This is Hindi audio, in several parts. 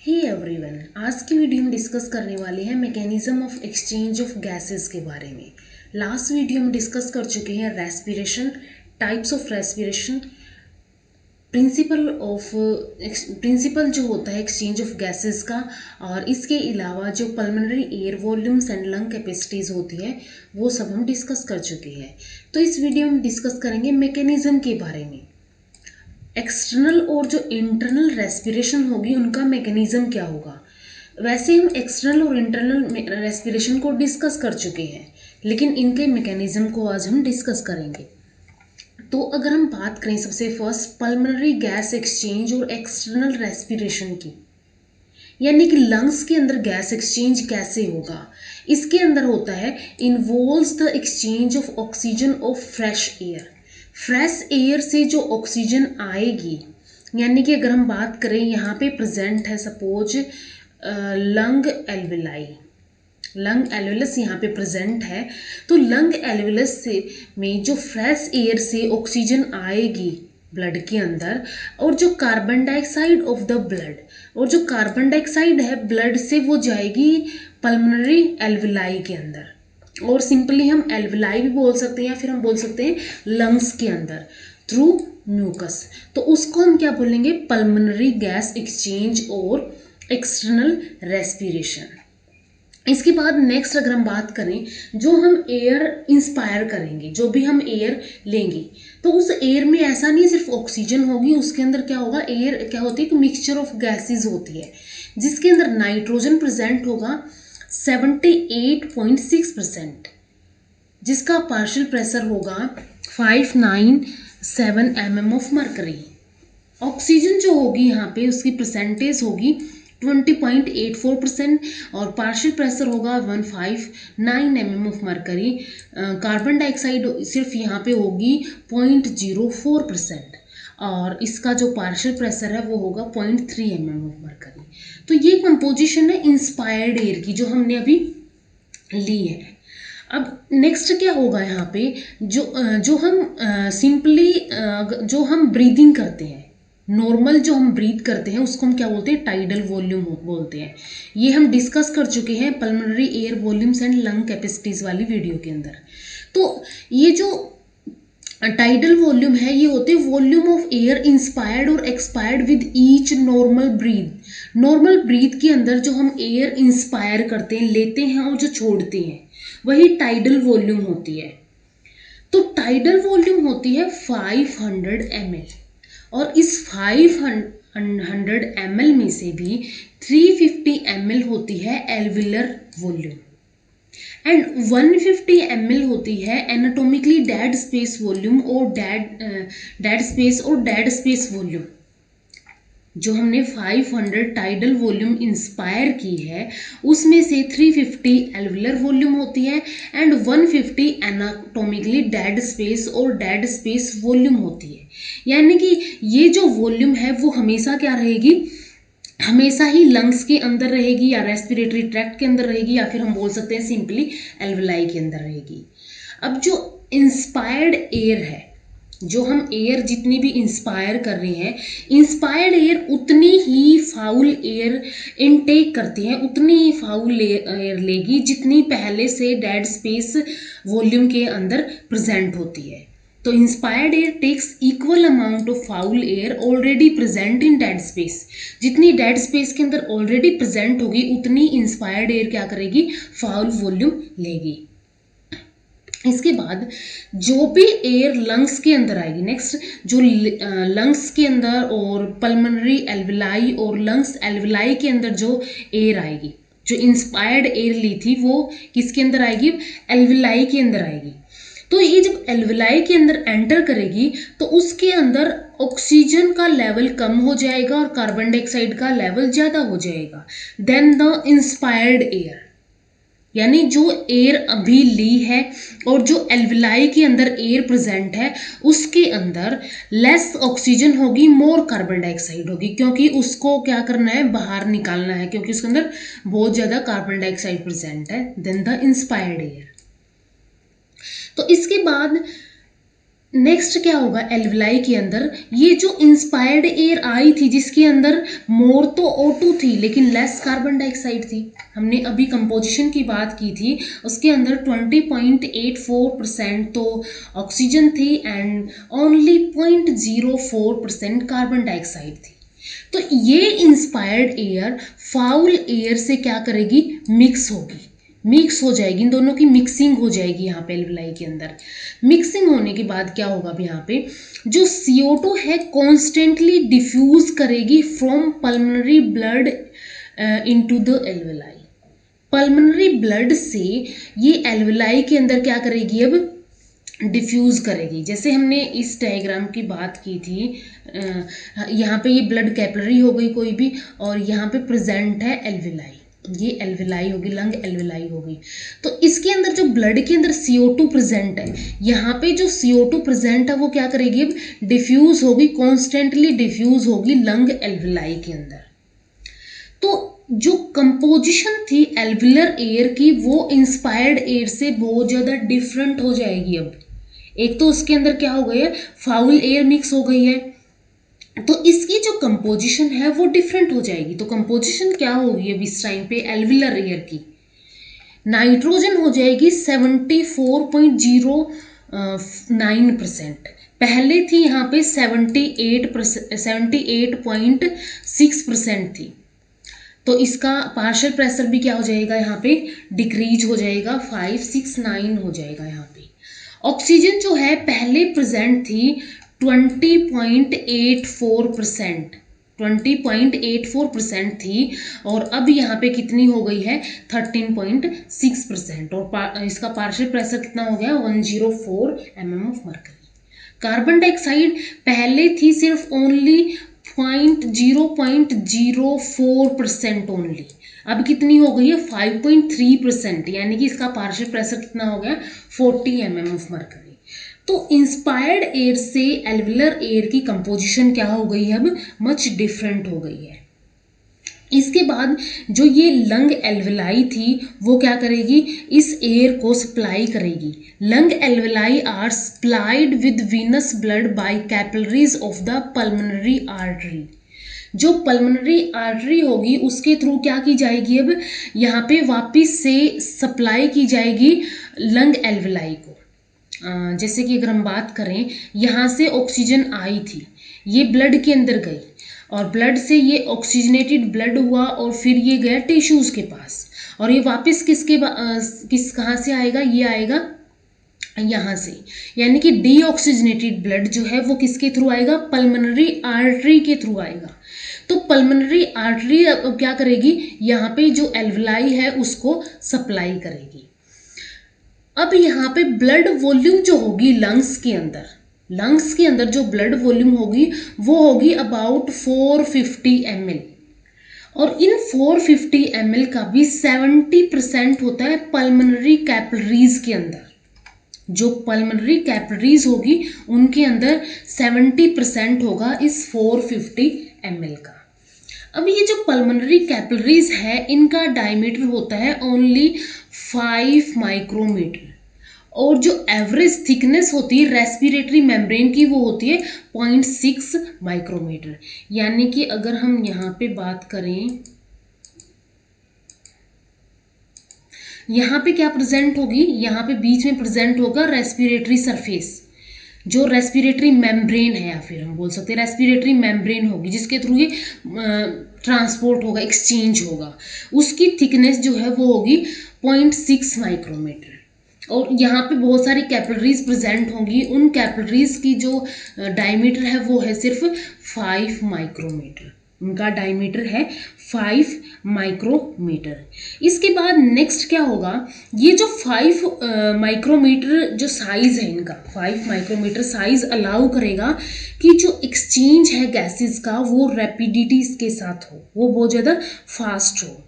हे एवरीवन, आज की वीडियो में डिस्कस करने वाले हैं mechanism of exchange of gases के बारे में। लास्ट वीडियो में डिस्कस कर चुके हैं respiration, types of respiration, principle जो होता है एक्सचेंज ऑफ गैसेस का, और इसके अलावा जो pulmonary air volumes and lung capacities होती है वो सब हम डिस्कस कर चुके हैं। तो इस वीडियो में डिस्कस करेंगे मैकेनिज्म के बारे में। एक्सटर्नल और जो इंटरनल रेस्पिरेशन होगी उनका मैकेनिज्म क्या होगा। वैसे हम एक्सटर्नल और इंटरनल रेस्पिरेशन को डिस्कस कर चुके हैं, लेकिन इनके मैकेनिज्म को आज हम डिस्कस करेंगे। तो अगर हम बात करें सबसे फर्स्ट पल्मोनरी गैस एक्सचेंज और एक्सटर्नल रेस्पिरेशन की, यानी कि लंग्स के अंदर गैस एक्सचेंज कैसे होगा। इसके अंदर होता है involves the exchange of oxygen of fresh air. Fresh air से जो ऑक्सीजन आएगी, यानी कि अगर हम बात करें यहाँ पे प्रेजेंट है सपोज लंग एल्वेलस यहाँ पे प्रेजेंट है, तो लंग एल्वेलस से में जो फ्रेश एयर से ऑक्सीजन आएगी ब्लड के अंदर, और जो carbon dioxide of the blood, और जो कार्बन डाइऑक्साइड है ब्लड से वो जाएगी पल्मोनरी एल्वेलाई के अंदर, और सिंपली हम एल्वेलाई भी बोल सकते हैं या फिर हम बोल सकते हैं लंग्स के अंदर थ्रू म्यूकस। तो उसको हम क्या बोलेंगे, पल्मोनरी गैस एक्सचेंज और एक्सटर्नल रेस्पिरेशन। इसके बाद नेक्स्ट अगर हम बात करें, जो हम एयर इंस्पायर करेंगे, जो भी हम एयर लेंगे, तो उस एयर में ऐसा नहीं सिर्फ ऑक्सीजन होगी, उसके अंदर क्या होगा, एयर क्या होती है, एक मिक्सचर ऑफ गैसेस होती है, जिसके अंदर नाइट्रोजन प्रेजेंट होगा 78.6%, जिसका पार्शियल प्रेशर होगा 597 mm ऑफ मरकरी। ऑक्सीजन जो होगी यहाँ पे उसकी परसेंटेज होगी 20.84% और पार्शियल प्रेशर होगा 159 mm of mercury. Carbon dioxide सिर्फ यहाँ पे होगी 0.04% और इसका जो पार्शियल प्रेशर है वो होगा 0.3 mm ऑफ मरकरी। तो ये कंपोजिशन है इंस्पायर्ड एयर की जो हमने अभी ली है। अब नेक्स्ट क्या होगा यहाँ पे, जो हम सिंपली जो हम ब्रीदिंग करते हैं, नॉर्मल जो हम ब्रीथ करते हैं उसको हम क्या बोलते हैं, टाइडल वॉल्यूम बोलते हैं। ये हम डिस्कस कर चुके हैं pulmonary air volumes and lung capacities वाली वीडियो के अंदर। तो ये जो टाइडल वॉल्यूम है ये होते हैं वॉल्यूम ऑफ एयर इंस्पायर्ड और expired with each normal breath. Normal breath के अंदर जो हम एयर इंस्पायर करते हैं, लेते हैं और जो छोड़ते हैं, वही टाइडल वॉल्यूम होती है। तो टाइडल वॉल्यूम होती है 500 ml, और इस 500 ml में से भी 350 ml होती है एल्विलर वॉल्यूम एंड 150 ml होती है एनाटोमिकली डेड स्पेस वॉल्यूम और डेड स्पेस वॉल्यूम। जो हमने 500 टाइडल वॉल्यूम इंस्पायर की है उसमें से 350 एल्विलर वॉल्यूम होती है एंड 150 एनाटोमिकली डेड स्पेस और डेड स्पेस वॉल्यूम होती है। यानी कि ये जो वॉल्यूम है वो हमेशा क्या रहेगी, हमेशा ही लंग्स के अंदर रहेगी या रेस्पिरेटरी ट्रैक्ट के अंदर रहेगी, या फिर हम बोल सकते हैं सिंपली एल्वेलाई के अंदर रहेगी। अब जो इंस्पायर्ड एयर है, जो हम एयर जितनी भी इंस्पायर कर रहे हैं, इंस्पायर्ड एयर उतनी ही फाउल एयर इनटेक करती है, उतनी ही फाउल एयर लेगी जितनी पहले से डेड स्पेस वॉल्यूम के अंदर प्रेजेंट होती है। तो inspired air takes equal amount of foul air already present in dead space. जितनी डेड स्पेस के अंदर ऑलरेडी प्रेजेंट होगी उतनी इंस्पायर्ड एयर क्या करेगी, फाउल वॉल्यूम लेगी। इसके बाद जो भी एयर लंग्स के अंदर आएगी, नेक्स्ट जो लंग्स के अंदर और पल्मोनरी एल्वेलाई और लंग्स एल्वेलाई के अंदर जो एयर आएगी, जो इंस्पायर्ड एयर ली थी वो किसके अंदर आएगी, एल्वेलाई के अंदर आएगी। तो ये जब एल्वेलाई के अंदर एंटर करेगी तो उसके अंदर ऑक्सीजन का लेवल कम हो जाएगा और कार्बन डाइऑक्साइड का लेवल ज़्यादा हो जाएगा देन द इंस्पायर्ड एयर। यानी जो एयर अभी ली है और जो एल्वेलाई के अंदर एयर प्रेजेंट है उसके अंदर लेस ऑक्सीजन होगी, मोर कार्बन डाइऑक्साइड होगी, क्योंकि उसको क्या करना है, बाहर निकालना है, क्योंकि उसके अंदर बहुत ज़्यादा कार्बन डाइऑक्साइड प्रेजेंट है देन द इंस्पायर्ड एयर। तो इसके बाद नेक्स्ट क्या होगा, एल्विलाई के अंदर ये जो इंस्पायर्ड एयर आई थी जिसके अंदर मोर तो O2 थी लेकिन लेस कार्बन डाइऑक्साइड थी। हमने अभी कंपोजिशन की बात की थी, उसके अंदर 20.84% तो ऑक्सीजन थी एंड ओनली 0.04% कार्बन डाइऑक्साइड थी। तो ये इंस्पायर्ड एयर फाउल एयर से क्या करेगी, मिक्स होगी, मिक्स हो जाएगी, इन दोनों की मिक्सिंग हो जाएगी यहाँ पे एल्विलाई के अंदर। मिक्सिंग होने के बाद क्या होगा, अब यहाँ पे जो CO2 है कॉन्स्टेंटली डिफ्यूज करेगी from pulmonary blood into the alveoli. Pulmonary blood से ये एल्विलाई के अंदर क्या करेगी, अब डिफ्यूज़ करेगी। जैसे हमने इस डायग्राम की बात की थी, यहाँ पे ये ब्लड कैपिलरी हो गई कोई भी, और यहाँ पे प्रेजेंट है एल्विलाई, ये एल्विलाई होगी, लंग एल्विलाई होगी। तो इसके अंदर जो ब्लड के अंदर CO2 प्रेजेंट है, यहाँ पे जो CO2 प्रेजेंट है वो क्या करेगी, अब डिफ्यूज होगी, कॉन्स्टेंटली डिफ्यूज होगी लंग एल्विलाई के अंदर। तो जो कंपोजिशन थी एल्विलर एयर की वो इंस्पायर्ड एयर से बहुत ज़्यादा डिफरेंट हो जाएगी। अब एक तो उसके अंदर क्या हो गया, फाउल एयर मिक्स हो गई है, तो इसकी जो कंपोजिशन है वो डिफरेंट हो जाएगी। तो कंपोजिशन क्या होगी अब इस टाइम पे एल्विलर एयर की, नाइट्रोजन हो जाएगी 74.09%, पहले थी यहाँ पे 78.6% थी। तो इसका पार्शियल प्रेशर भी क्या हो जाएगा, यहाँ पे डिक्रीज हो जाएगा, 569 हो जाएगा यहाँ पे। ऑक्सीजन जो है पहले प्रेजेंट थी 20.84% थी, और अब यहाँ पे कितनी हो गई है 13.6%, और इसका पार्शियल प्रेशर कितना हो गया 104 mm of mercury. Carbon dioxide पहले थी सिर्फ ओनली 0.04% ओनली, अब कितनी हो गई है 5.3%, यानी कि इसका पार्शियल प्रेशर कितना हो गया 40 mm ऑफ मरकरी। तो इंस्पायर्ड एयर से एल्विलर एयर की कंपोजिशन क्या हो गई है, अब मच डिफरेंट हो गई है। इसके बाद जो ये लंग एल्विलाई थी वो क्या करेगी, इस एयर को सप्लाई करेगी। Lung alveoli are supplied with venous blood by capillaries of the pulmonary artery. जो पल्मोनरी आर्टरी होगी उसके थ्रू क्या की जाएगी, अब यहाँ पे वापस से सप्लाई की जाएगी लंग एल्विलाई को। जैसे कि अगर हम बात करें, यहाँ से ऑक्सीजन आई थी, ये ब्लड के अंदर गई, और ब्लड से ये ऑक्सीजनेटेड ब्लड हुआ और फिर ये गया टिश्यूज के पास, और ये वापस कहाँ से आएगा, ये आएगा यहाँ से, यानी कि डीऑक्सीजनेटेड ब्लड जो है वो किसके थ्रू आएगा, पल्मोनरी आर्टरी के थ्रू आएगा। तो पल्मोनरी आर्टरी अब क्या करेगी, यहाँ पे जो एल्विलाई है उसको सप्लाई करेगी। अब यहाँ पे ब्लड वॉल्यूम जो होगी लंग्स के अंदर जो ब्लड वॉल्यूम होगी वो होगी अबाउट 450 ml, और इन 450 ml का भी 70% होता है पल्मोनरी कैपिलरीज के अंदर। जो पल्मोनरी कैपिलरीज होगी उनके अंदर 70% होगा इस 450 ml का। अब ये जो पल्मोनरी कैपिलरीज है इनका डायमीटर होता है ओनली 5 माइक्रोमीटर, और जो एवरेज थिकनेस होती है रेस्पिरेटरी मेम्ब्रेन की वो होती है 0.6 माइक्रोमीटर। यानी कि अगर हम यहाँ पे बात करें, यहाँ पे क्या प्रेजेंट होगी, यहाँ पे बीच में प्रेजेंट होगा रेस्पिरेटरी सरफेस, जो रेस्पिरेटरी मेम्ब्रेन है, या फिर हम बोल सकते हैं रेस्पिरेटरी मेम्ब्रेन होगी जिसके थ्रू ये ट्रांसपोर्ट होगा, एक्सचेंज होगा। उसकी थिकनेस जो है वो होगी 0.6 माइक्रोमीटर, और यहाँ पे बहुत सारी कैपिलरीज प्रेजेंट होंगी, उन कैपिलरीज की जो डायमीटर है वो है सिर्फ 5 माइक्रोमीटर, उनका डायमीटर है 5 माइक्रोमीटर। इसके बाद नेक्स्ट क्या होगा, ये जो 5 माइक्रोमीटर जो साइज है इनका, 5 माइक्रोमीटर साइज अलाउ करेगा कि जो एक्सचेंज है गैसेस का वो रैपिडिटी के साथ हो, वो बहुत ज़्यादा फास्ट हो।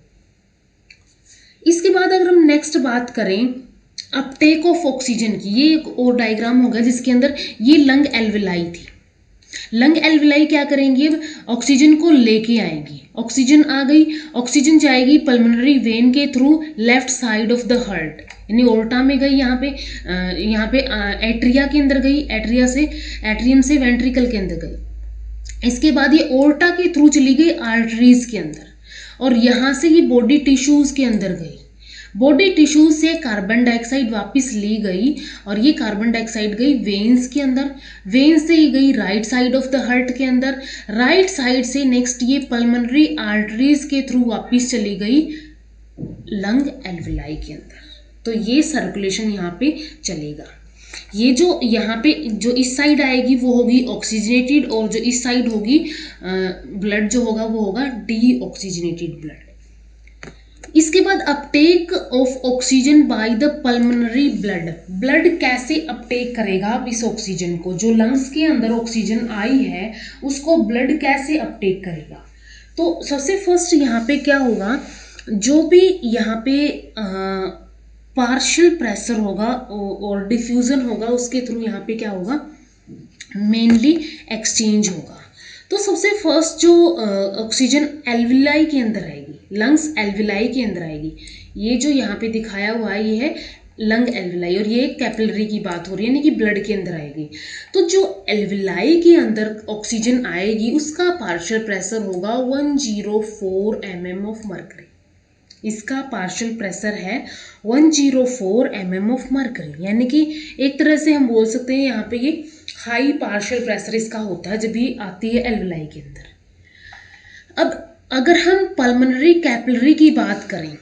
इसके बाद अगर हम नेक्स्ट बात करें अपटेक ऑफ ऑक्सीजन की, ये एक और डायग्राम होगा जिसके अंदर ये लंग एल्विलाई थी। लंग एल्विलाई क्या करेंगी, अब ऑक्सीजन को लेके आएंगी, ऑक्सीजन आ गई, ऑक्सीजन जाएगी पल्मोनरी वेन के through left side of the heart, यानी ओर्टा में गई, यहाँ पे एट्रिया के अंदर गई, एट्रियम से वेंट्रिकल के अंदर गई। इसके बाद ये ओर्टा के थ्रू चली गई आर्टरीज के अंदर, और यहाँ से ये बॉडी टिश्यूज के अंदर गई। बॉडी टिश्यूज से कार्बन डाइऑक्साइड वापस ली गई, और ये कार्बन डाइऑक्साइड गई वेन्स के अंदर, वेन्स से ही गई right side of the heart के अंदर, राइट साइड से नेक्स्ट ये पल्मोनरी आर्टरीज के थ्रू वापस चली गई लंग एल्विलाई के अंदर। तो ये सर्कुलेशन यहाँ पे चलेगा। ये जो यहाँ पे जो इस साइड आएगी वो होगी ऑक्सीजनेटेड, और जो इस साइड होगी ब्लड जो होगा वो होगा डी ऑक्सीजनेटेड ब्लड। इसके बाद Uptake of oxygen by the pulmonary blood. Blood कैसे अपटेक करेगा अब इस ऑक्सीजन को, जो लंग्स के अंदर ऑक्सीजन आई है उसको ब्लड कैसे अपटेक करेगा। तो सबसे फर्स्ट यहाँ पे क्या होगा, जो भी यहाँ पे पार्शियल प्रेशर होगा और डिफ्यूजन होगा उसके थ्रू यहाँ पे क्या होगा, मेनली एक्सचेंज होगा। तो सबसे फर्स्ट जो ऑक्सीजन एल्विलाई के अंदर आएगी, लंग्स एल्विलाई के अंदर आएगी, ये जो यहाँ पे दिखाया हुआ है ये है लंग एल्विलाई, और ये कैपिलरी की बात हो रही है, यानी कि ब्लड के अंदर आएगी। तो जो एल्विलाई के अंदर ऑक्सीजन आएगी उसका पार्शियल प्रेशर होगा 104 mm ऑफ मर्करी। इसका पार्शियल प्रेशर है 104 mm ऑफ मर्करी, यानी कि एक तरह से हम बोल सकते हैं यहाँ पे ये हाई पार्शियल प्रेशर इसका होता है जब भी आती है एल्विलाई के अंदर। अब अगर हम पल्मोनरी कैपिलरी की बात करें,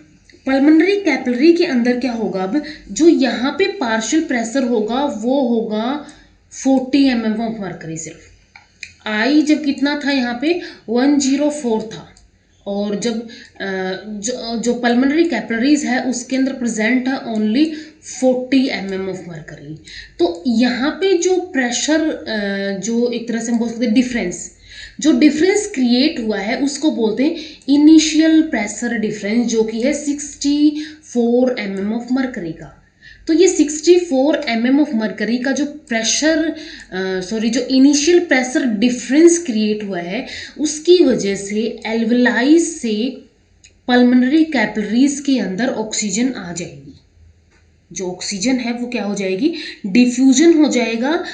पल्मोनरी कैपिलरी के अंदर क्या होगा, अब जो यहाँ पे पार्शियल प्रेशर होगा वो होगा 40 mm ऑफ मर्करी। सिर्फ आई जब कितना था यहाँ पे 104 था, और जब जो पल्मोनरी कैपिलरीज है उसके अंदर प्रेजेंट है ओनली 40 mm ऑफ मर्करी। तो यहाँ पे जो प्रेशर जो एक तरह से हम बोल सकते हैं जो डिफरेंस क्रिएट हुआ है उसको बोलते हैं इनिशियल प्रेशर डिफरेंस, जो कि है 64 mm ऑफ मर्करी का। तो ये 64 mm ऑफ मर्करी का जो जो इनिशियल प्रेशर डिफरेंस क्रिएट हुआ है उसकी वजह से एल्विलाई से पल्मोनरी कैपिलरीज के अंदर ऑक्सीजन आ जाएगी। जो ऑक्सीजन है वो क्या हो जाएगी, डिफ्यूजन हो जाएगा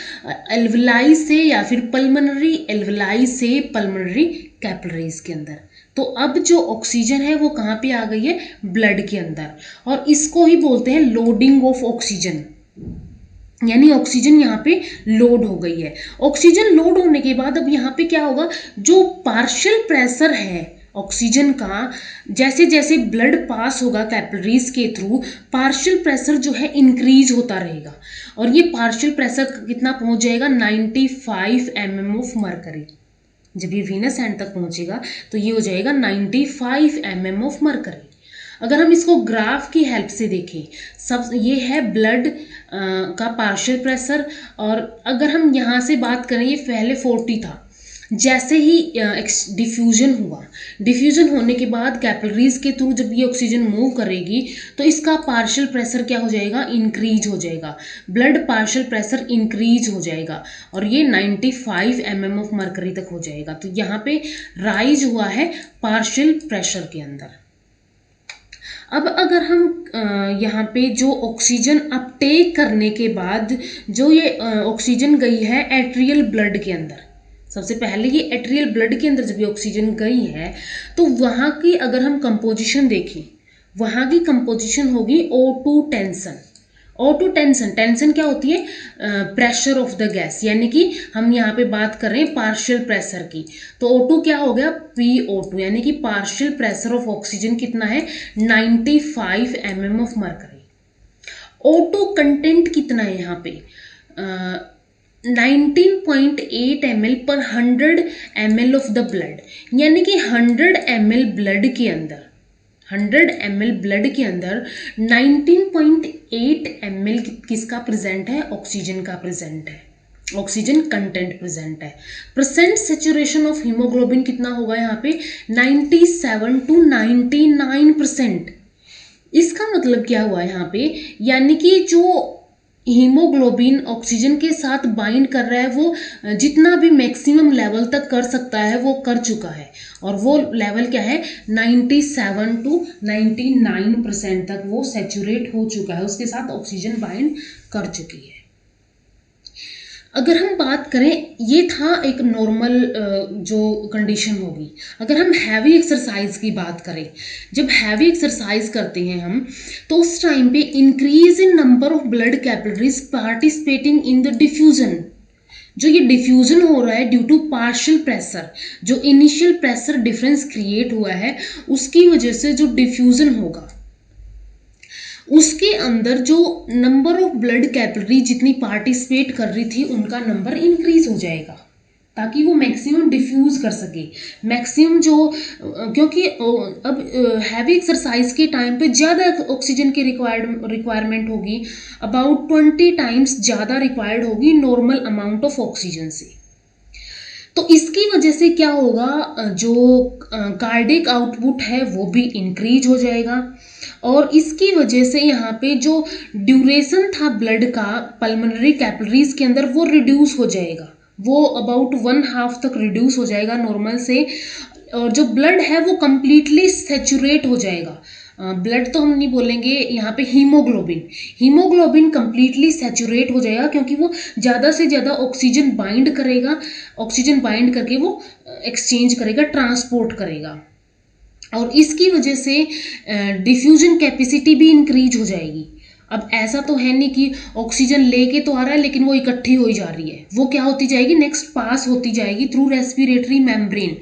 एल्विलाई से या फिर पल्मोनरी एल्विलाई से पल्मोनरी कैपिलरीज के अंदर। तो अब जो ऑक्सीजन है वो कहाँ पे आ गई है, ब्लड के अंदर, और इसको ही बोलते हैं लोडिंग ऑफ ऑक्सीजन, यानी ऑक्सीजन यहाँ पे लोड हो गई है। ऑक्सीजन लोड होने के बाद अब यहाँ पे क्या होगा, जो पार्शियल प्रेशर है ऑक्सीजन का, जैसे जैसे ब्लड पास होगा कैपिलरीज के थ्रू पार्शियल प्रेशर जो है इंक्रीज होता रहेगा, और ये पार्शियल प्रेशर कितना पहुंच जाएगा 95 mm ऑफ मर्करी। जब ये वीनस एंड तक पहुंचेगा तो ये हो जाएगा 95 mm ऑफ मर्करी। अगर हम इसको ग्राफ की हेल्प से देखें, सब ये है ब्लड का पार्शियल प्रेशर, और अगर हम यहाँ से बात करें ये पहले 40 था, जैसे ही डिफ्यूजन होने के बाद कैपिलरीज के थ्रू जब ये ऑक्सीजन मूव करेगी तो इसका पार्शियल प्रेशर क्या हो जाएगा, इंक्रीज हो जाएगा, ब्लड पार्शियल प्रेशर इंक्रीज हो जाएगा, और ये 95 mm ऑफ मर्करी तक हो जाएगा। तो यहाँ पे राइज हुआ है पार्शियल प्रेशर के अंदर। अब अगर हम यहाँ पे जो ऑक्सीजन अपटेक करने के बाद जो ये ऑक्सीजन गई है एट्रियल ब्लड के अंदर, सबसे पहले ये एट्रियल ब्लड के अंदर जब ये ऑक्सीजन गई है तो वहाँ की अगर हम कंपोजिशन देखें, वहाँ की कंपोजिशन होगी O2 टेंशन। O2 टेंशन क्या होती है, प्रेशर ऑफ द गैस, यानी कि हम यहाँ पे बात कर रहे हैं पार्शियल प्रेशर की, तो O2 क्या हो गया PO2, यानी कि पार्शियल प्रेशर ऑफ ऑक्सीजन कितना है 95 mm of mercury. O2 content कितना है यहाँ पे 19.8 ml पर 100 ml ऑफ द ब्लड, यानी कि 100 ml ब्लड के अंदर 19.8 ml किसका प्रेजेंट है, ऑक्सीजन का प्रेजेंट है, ऑक्सीजन कंटेंट प्रेजेंट है। परसेंट सेचुरेशन ऑफ हीमोग्लोबिन कितना होगा यहाँ पे 97 to 99%। इसका मतलब क्या हुआ यहाँ पे, यानी कि जो हीमोग्लोबिन ऑक्सीजन के साथ बाइंड कर रहा है, वो जितना भी मैक्सिमम लेवल तक कर सकता है वो कर चुका है, और वो लेवल क्या है 97 to 99% तक वो सैचुरेट हो चुका है, उसके साथ ऑक्सीजन बाइंड कर चुकी है। अगर हम बात करें, ये था एक नॉर्मल जो कंडीशन होगी। अगर हम हैवी एक्सरसाइज की बात करें, जब हैवी एक्सरसाइज करते हैं हम, तो उस टाइम पे increase in number of blood capillaries participating in the diffusion, जो ये डिफ्यूजन हो रहा है ड्यू टू पार्शियल प्रेशर, जो इनिशियल प्रेशर डिफरेंस क्रिएट हुआ है उसकी वजह से जो डिफ्यूजन होगा, उसके अंदर जो नंबर ऑफ ब्लड कैपिलरी जितनी पार्टिसिपेट कर रही थी उनका नंबर इंक्रीज हो जाएगा, ताकि वो मैक्सिमम डिफ्यूज कर सके। मैक्सिमम जो क्योंकि अब हैवी एक्सरसाइज के टाइम पे ज़्यादा ऑक्सीजन की रिक्वायरमेंट होगी, अबाउट 20 टाइम्स ज़्यादा रिक्वायर्ड होगी नॉर्मल अमाउंट ऑफ ऑक्सीजन से। तो इसकी वजह से क्या होगा, जो कार्डिक आउटपुट है वो भी इंक्रीज हो जाएगा, और इसकी वजह से यहाँ पे जो ड्यूरेशन था ब्लड का पल्मोनरी कैपिलरीज के अंदर वो रिड्यूस हो जाएगा, वो अबाउट 1/2 तक रिड्यूस हो जाएगा नॉर्मल से, और जो ब्लड है वो कंप्लीटली सैचुरेट हो जाएगा। ब्लड तो हम नहीं बोलेंगे यहाँ पे, हीमोग्लोबिन कंप्लीटली सैचुरेट हो जाएगा, क्योंकि वो ज़्यादा से ज़्यादा ऑक्सीजन बाइंड करेगा, ऑक्सीजन बाइंड करके वो एक्सचेंज करेगा, ट्रांसपोर्ट करेगा, और इसकी वजह से डिफ्यूजन कैपेसिटी भी इंक्रीज हो जाएगी। अब ऐसा तो है नहीं कि ऑक्सीजन लेके तो आ रहा है लेकिन वो इकट्ठी हो जा रही है, वो क्या होती जाएगी, नेक्स्ट पास होती जाएगी थ्रू रेस्पिरेटरी मेम्ब्रेन।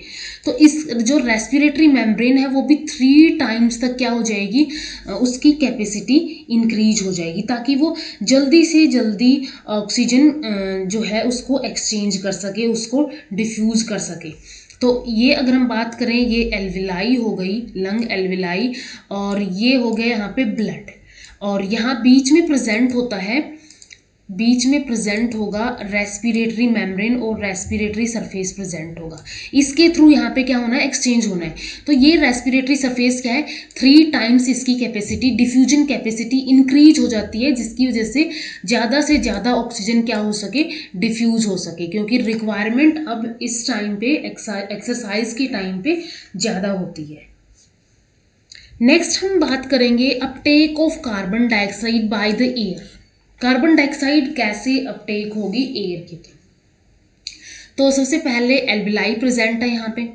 तो इस जो रेस्पिरेटरी मेम्ब्रेन है वो भी 3 टाइम्स तक क्या हो जाएगी, उसकी कैपेसिटी इंक्रीज हो जाएगी, ताकि वो जल्दी से जल्दी ऑक्सीजन जो है उसको एक्सचेंज कर सके, उसको डिफ्यूज कर सके। तो ये अगर हम बात करें, ये एल्विलाई हो गई, लंग एल्विलाई, और ये हो गया यहाँ पे ब्लड, और यहाँ बीच में प्रेजेंट होता है, बीच में प्रेजेंट होगा रेस्पिरेटरी मेम्ब्रेन और रेस्पिरेटरी सरफेस प्रेजेंट होगा, इसके थ्रू यहाँ पे क्या होना है, एक्सचेंज होना है। तो ये रेस्पिरेटरी सरफेस क्या है, 3 टाइम्स इसकी कैपेसिटी, डिफ्यूजन कैपेसिटी इंक्रीज हो जाती है, जिसकी वजह से ज़्यादा ऑक्सीजन क्या हो सके, डिफ्यूज हो सके, क्योंकि रिक्वायरमेंट अब इस टाइम पे एक्सरसाइज के टाइम पे ज़्यादा होती है। नेक्स्ट हम बात करेंगे Uptake of carbon dioxide by the air. Carbon dioxide कैसे अपटेक होगी एयर के थ्रू। तो सबसे पहले एल्विलाई प्रेजेंट है यहाँ पे,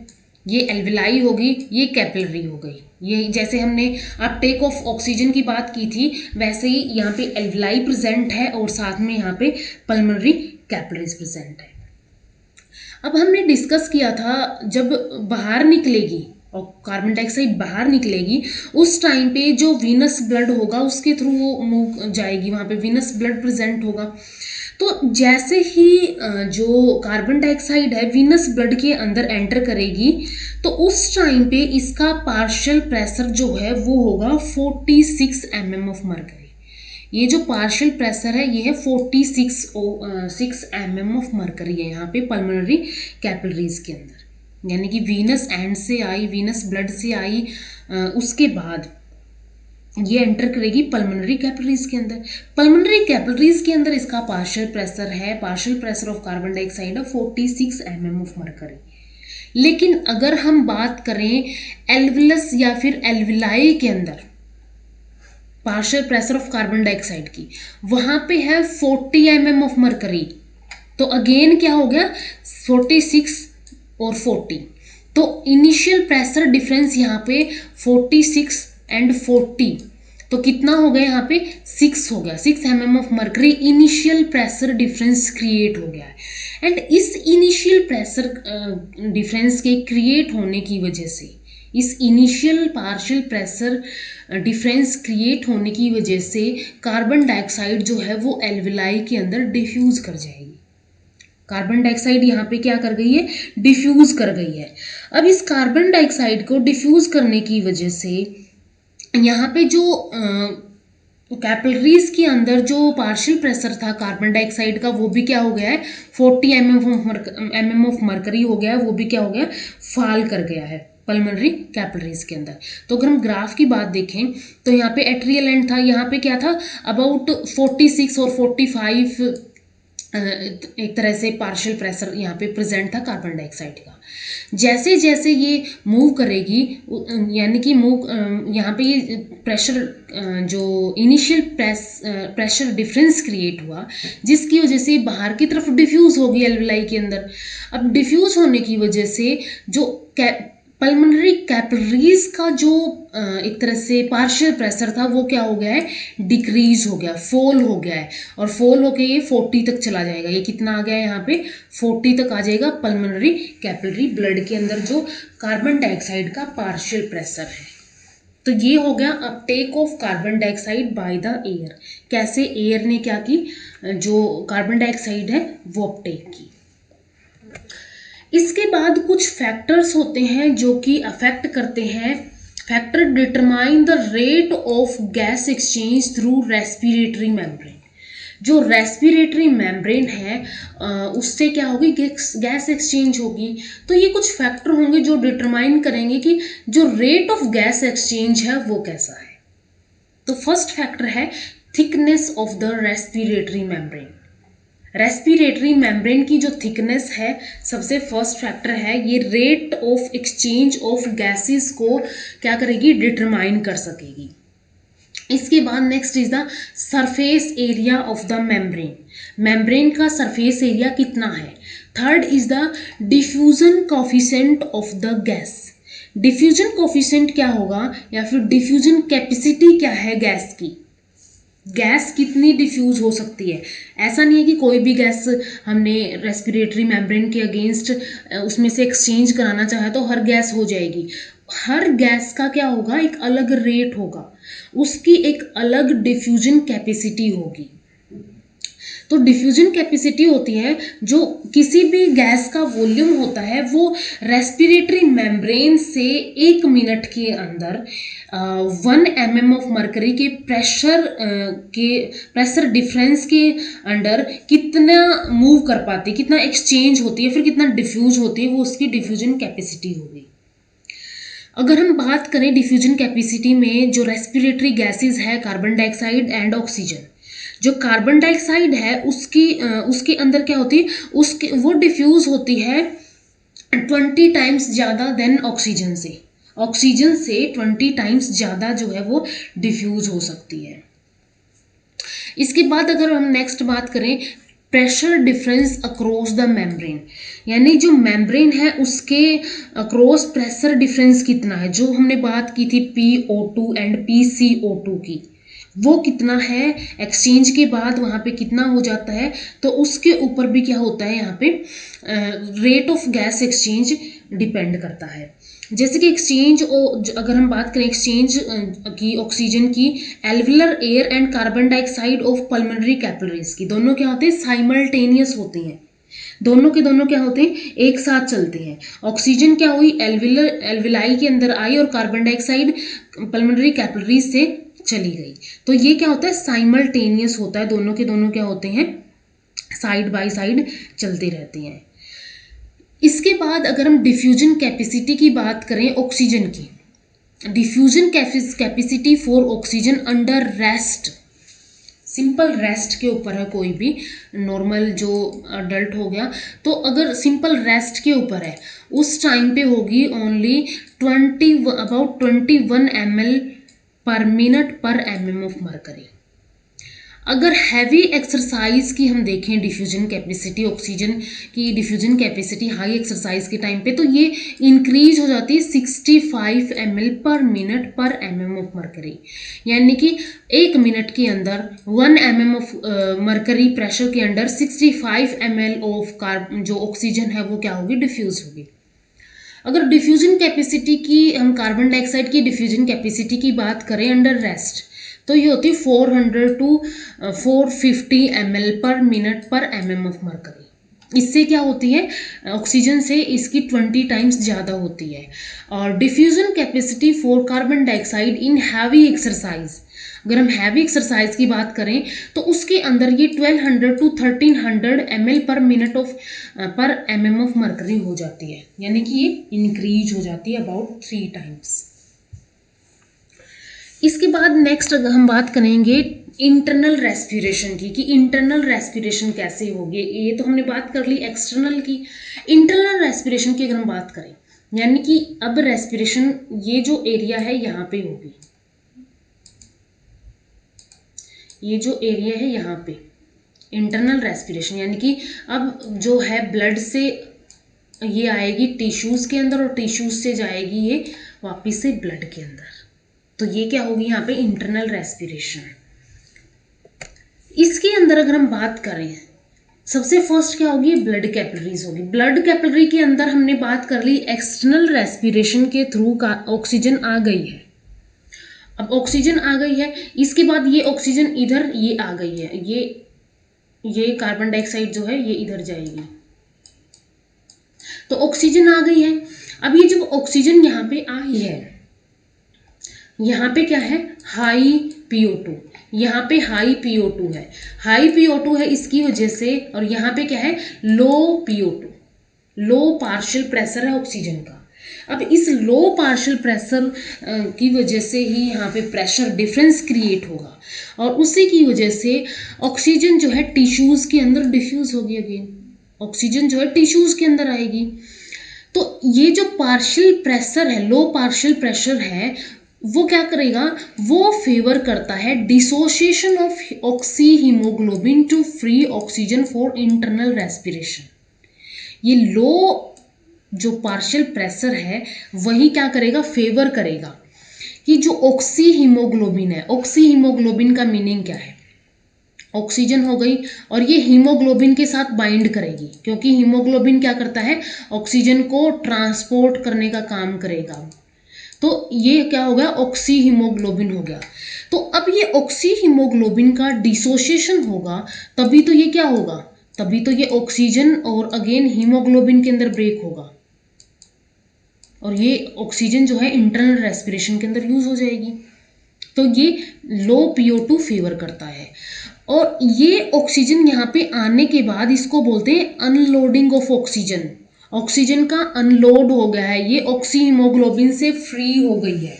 ये एल्विलाई होगी, ये कैपिलरी हो गई, ये जैसे हमने अपटेक ऑफ ऑक्सीजन की बात की थी वैसे ही यहाँ पे एल्विलाई प्रेजेंट है, और साथ में यहाँ पे पल्मोनरी कैपिलरीज प्रेजेंट है। अब हमने डिस्कस किया था, जब बाहर निकलेगी और कार्बन डाइऑक्साइड बाहर निकलेगी उस टाइम पे जो वीनस ब्लड होगा उसके थ्रू वो मूव जाएगी, वहाँ पे वीनस ब्लड प्रेजेंट होगा। तो जैसे ही जो कार्बन डाइऑक्साइड है वीनस ब्लड के अंदर एंटर करेगी, तो उस टाइम पे इसका पार्शियल प्रेशर जो है वो होगा 46 mm ऑफ मर्करी। ये जो पार्शियल प्रेशर है ये है 46 mm ऑफ मर्करी है यहाँ पे पल्मोनरी कैपिलरीज के अंदर, यानी कि वीनस एंड से आई, वीनस ब्लड से आई, उसके बाद ये एंटर करेगी पल्मोनरी कैपिलरीज के अंदर। पल्मोनरी कैपिलरीज के अंदर इसका पार्शियल प्रेशर है, partial pressure of carbon dioxide है 46 mm ऑफ मर्करी। लेकिन अगर हम बात करें एल्विलस या फिर एल्विलाई के अंदर partial pressure of carbon dioxide की, वहां पे है 40 mm ऑफ मर्करी। तो अगेन क्या हो गया 46 और 40, तो इनिशियल प्रेशर डिफरेंस यहाँ पे 46 एंड 40, तो कितना हो गया यहाँ पे 6 हो गया, 6 mm of mercury initial pressure difference create हो गया है। एंड इस इनिशियल प्रेशर डिफरेंस के क्रिएट होने की वजह से, इस initial partial pressure difference create होने की वजह से कार्बन डाइऑक्साइड जो है वो एल्विलाई के अंदर डिफ्यूज कर जाएगी। कार्बन डाइऑक्साइड यहाँ पे क्या कर गई है, डिफ्यूज कर गई है। अब इस कार्बन डाइऑक्साइड को डिफ्यूज करने की वजह से यहाँ पे जो कैपिलरीज के अंदर जो पार्शियल प्रेशर था कार्बन डाइऑक्साइड का वो भी क्या हो गया है 40 mm ऑफ मर्करी हो गया है, वो भी क्या हो गया फॉल कर गया है। पल्मोनरी कैपिलरीज के अंदर। तो अगर हम ग्राफ की बात देखें तो यहाँ पे एट्रियल एंड था, यहाँ पे क्या था अबाउट 46 और 45 एक तरह से पार्शियल प्रेशर यहाँ पे प्रेजेंट था कार्बन डाइऑक्साइड का। जैसे जैसे ये मूव करेगी यानी कि यहाँ पे ये प्रेशर जो इनिशियल प्रेशर डिफरेंस क्रिएट हुआ जिसकी वजह से बाहर की तरफ डिफ्यूज होगी एल्वेलाई के अंदर। अब डिफ्यूज होने की वजह से जो पल्मोनरी कैपिलरीज का जो एक तरह से पार्शियल प्रेशर था वो क्या हो गया है, डिक्रीज हो गया, फॉल हो गया है, और फॉल होके ये 40 तक चला जाएगा। ये कितना आ गया है यहाँ पे 40 तक आ जाएगा पल्मोनरी कैपिलरी ब्लड के अंदर जो कार्बन डाइऑक्साइड का पार्शियल प्रेशर है। तो ये हो गया Uptake of carbon dioxide by the air. कैसे एयर ने क्या की, जो कार्बन डाइऑक्साइड है वो अपटेक की। इसके बाद कुछ फैक्टर्स होते हैं जो कि अफेक्ट करते हैं। Factor determine the rate of gas exchange through respiratory membrane. जो रेस्पिरेटरी मेम्ब्रेन है उससे क्या होगी, गैस एक्सचेंज होगी। तो ये कुछ फैक्टर होंगे जो डिटरमाइन करेंगे कि जो रेट ऑफ गैस एक्सचेंज है वो कैसा है। तो फर्स्ट फैक्टर है thickness of the respiratory membrane. Respiratory membrane की जो थिकनेस है सबसे फर्स्ट फैक्टर है, ये rate of exchange of gases को क्या करेगी, डिटरमाइन कर सकेगी। इसके बाद next is the surface area of the membrane. Membrane का सरफेस एरिया कितना है। Third is the diffusion coefficient of the gas. Diffusion coefficient क्या होगा या फिर डिफ्यूजन कैपेसिटी क्या है गैस की, गैस कितनी डिफ्यूज हो सकती है। ऐसा नहीं है कि कोई भी गैस हमने रेस्पिरेटरी मेम्ब्रेन के अगेंस्ट उसमें से एक्सचेंज कराना चाहे तो हर गैस हो जाएगी। हर गैस का क्या होगा, एक अलग रेट होगा, उसकी एक अलग डिफ्यूजन कैपेसिटी होगी। तो डिफ्यूजन कैपेसिटी होती है जो किसी भी गैस का वॉल्यूम होता है वो रेस्पिरेटरी मेम्ब्रेन से 1 मिनट के अंदर 1 mm ऑफ मरकरी के प्रेशर डिफरेंस के अंडर कितना मूव कर पाती है, कितना एक्सचेंज होती है, फिर कितना डिफ्यूज होती है, वो उसकी डिफ्यूजन कैपेसिटी होगी। अगर हम बात करें डिफ्यूजन कैपेसिटी में, जो रेस्पिरेटरी गैसेस है कार्बन डाइऑक्साइड एंड ऑक्सीजन। जो कार्बन डाइऑक्साइड है उसके अंदर क्या होती है, उसके वो डिफ्यूज होती है 20 टाइम्स ज़्यादा देन ऑक्सीजन से। ऑक्सीजन से 20 टाइम्स ज़्यादा जो है वो डिफ्यूज हो सकती है। इसके बाद अगर हम नेक्स्ट बात करें pressure difference across the membrane, यानी जो मेम्ब्रेन है उसके अक्रॉस प्रेशर डिफरेंस कितना है। जो हमने बात की थी PO2 एंड PCO2 की, वो कितना है, एक्सचेंज के बाद वहाँ पे कितना हो जाता है, तो उसके ऊपर भी क्या होता है यहाँ पे rate of gas exchange depend करता है। जैसे कि एक्सचेंज अगर हम बात करें एक्सचेंज की ऑक्सीजन की alveolar air and carbon dioxide of pulmonary capillaries की, दोनों क्या होते हैं, साइमल्टेनियस होते हैं। दोनों के दोनों क्या होते हैं, एक साथ चलते हैं। ऑक्सीजन क्या हुई, एल्विलाई के अंदर आई और कार्बन डाइऑक्साइड पल्मोनरी कैपिलरीज से चली गई। तो ये क्या होता है, साइमल्टेनियस होता है, दोनों के दोनों क्या होते हैं, साइड बाय साइड चलते रहते हैं। इसके बाद अगर हम डिफ्यूजन कैपेसिटी की बात करें ऑक्सीजन की, diffusion capacity for oxygen under rest, simple rest के ऊपर है, कोई भी नॉर्मल जो अडल्ट हो गया तो अगर सिंपल रेस्ट के ऊपर है उस टाइम पे होगी ओनली अबाउट 21 ml पर मिनट पर mm ऑफ मरकरी। अगर हैवी एक्सरसाइज की हम देखें डिफ्यूजन कैपेसिटी, ऑक्सीजन की डिफ्यूजन कैपेसिटी हाई एक्सरसाइज के टाइम पे तो ये इंक्रीज हो जाती है 65 ml पर मिनट पर mm ऑफ मरकरी, यानी कि 1 मिनट के अंदर 1 mm ऑफ मरकरी प्रेशर के अंडर 65 ml ऑफ जो ऑक्सीजन है वो क्या होगी, डिफ्यूज होगी। अगर डिफ्यूजन कैपेसिटी की हम कार्बन डाइऑक्साइड की डिफ्यूजन कैपेसिटी की बात करें अंडर रेस्ट तो ये होती है 400 to 450 ml पर मिनट पर mm ऑफ मरकरी। इससे क्या होती है, ऑक्सीजन से इसकी 20 टाइम्स ज़्यादा होती है। और diffusion capacity for carbon dioxide in heavy exercise, अगर हम हैवी एक्सरसाइज की बात करें तो उसके अंदर ये 1200 to 1300 ml पर मिनट ऑफ पर mm ऑफ मरकरी हो जाती है, यानी कि ये इंक्रीज हो जाती है अबाउट 3 टाइम्स। इसके बाद नेक्स्ट हम बात करेंगे इंटरनल रेस्पिरेशन की, कि इंटरनल रेस्पिरेशन कैसे होगी। ये तो हमने बात कर ली एक्सटर्नल की। इंटरनल रेस्पिरेशन की अगर हम बात करें, यानी कि अब रेस्पिरेशन ये जो एरिया है यहाँ पे होगी, ये जो एरिया है यहाँ पे इंटरनल रेस्पिरेशन, यानी कि अब जो है ब्लड से ये आएगी टिश्यूज़ के अंदर और टिश्यूज़ से जाएगी ये वापिस से ब्लड के अंदर, तो ये क्या होगी यहाँ पे इंटरनल रेस्पिरेशन। इसके अंदर अगर हम बात करें, सबसे फर्स्ट क्या होगी, ब्लड कैपिलरीज होगी। ब्लड कैपिलरी के अंदर हमने बात कर ली एक्सटर्नल रेस्पिरेशन के थ्रू का ऑक्सीजन आ गई है। अब ऑक्सीजन आ गई है, इसके बाद ये ऑक्सीजन इधर ये आ गई है, ये कार्बन डाइऑक्साइड जो है ये इधर जाएगी, तो ऑक्सीजन आ गई है। अब ये जब ऑक्सीजन यहाँ पे आई है, यहाँ पे क्या है, हाई PO2, यहाँ पे हाई PO2 है, हाई PO2 है इसकी वजह से, और यहाँ पे क्या है, लो PO2, लो पार्शियल प्रेशर है ऑक्सीजन का। अब इस लो पार्शियल प्रेशर की वजह से ही यहाँ पे प्रेशर डिफरेंस क्रिएट होगा, और उसी की वजह से ऑक्सीजन जो है टिश्यूज़ के अंदर डिफ्यूज़ होगी, अगेन ऑक्सीजन जो है टिश्यूज़ के अंदर आएगी। तो ये जो पार्शियल प्रेशर है, लो पार्शियल प्रेशर है, वो क्या करेगा, वो फेवर करता है dissociation of oxy haemoglobin to free oxygen for internal respiration. ये लो जो पार्शियल प्रेशर है वही क्या करेगा, फेवर करेगा कि जो ऑक्सी हीमोग्लोबिन है, ऑक्सी हीमोग्लोबिन का मीनिंग क्या है, ऑक्सीजन हो गई और ये हीमोग्लोबिन के साथ बाइंड करेगी, क्योंकि हीमोग्लोबिन क्या करता है, ऑक्सीजन को ट्रांसपोर्ट करने का काम करेगा। तो ये क्या हो गया, ऑक्सी हीमोग्लोबिन हो गया। तो अब ये ऑक्सी हीमोग्लोबिन का डिसोसिएशन होगा, तभी तो ये क्या होगा, तभी तो ये ऑक्सीजन और अगेन हीमोग्लोबिन के अंदर ब्रेक होगा, और ये ऑक्सीजन जो है इंटरनल रेस्पिरेशन के अंदर यूज हो जाएगी। तो ये लो PO2 फेवर करता है, और ये ऑक्सीजन यहाँ पे आने के बाद इसको बोलते हैं अनलोडिंग ऑफ ऑक्सीजन। ऑक्सीजन का अनलोड हो गया है, ये ऑक्सी हीमोग्लोबिन से फ्री हो गई है,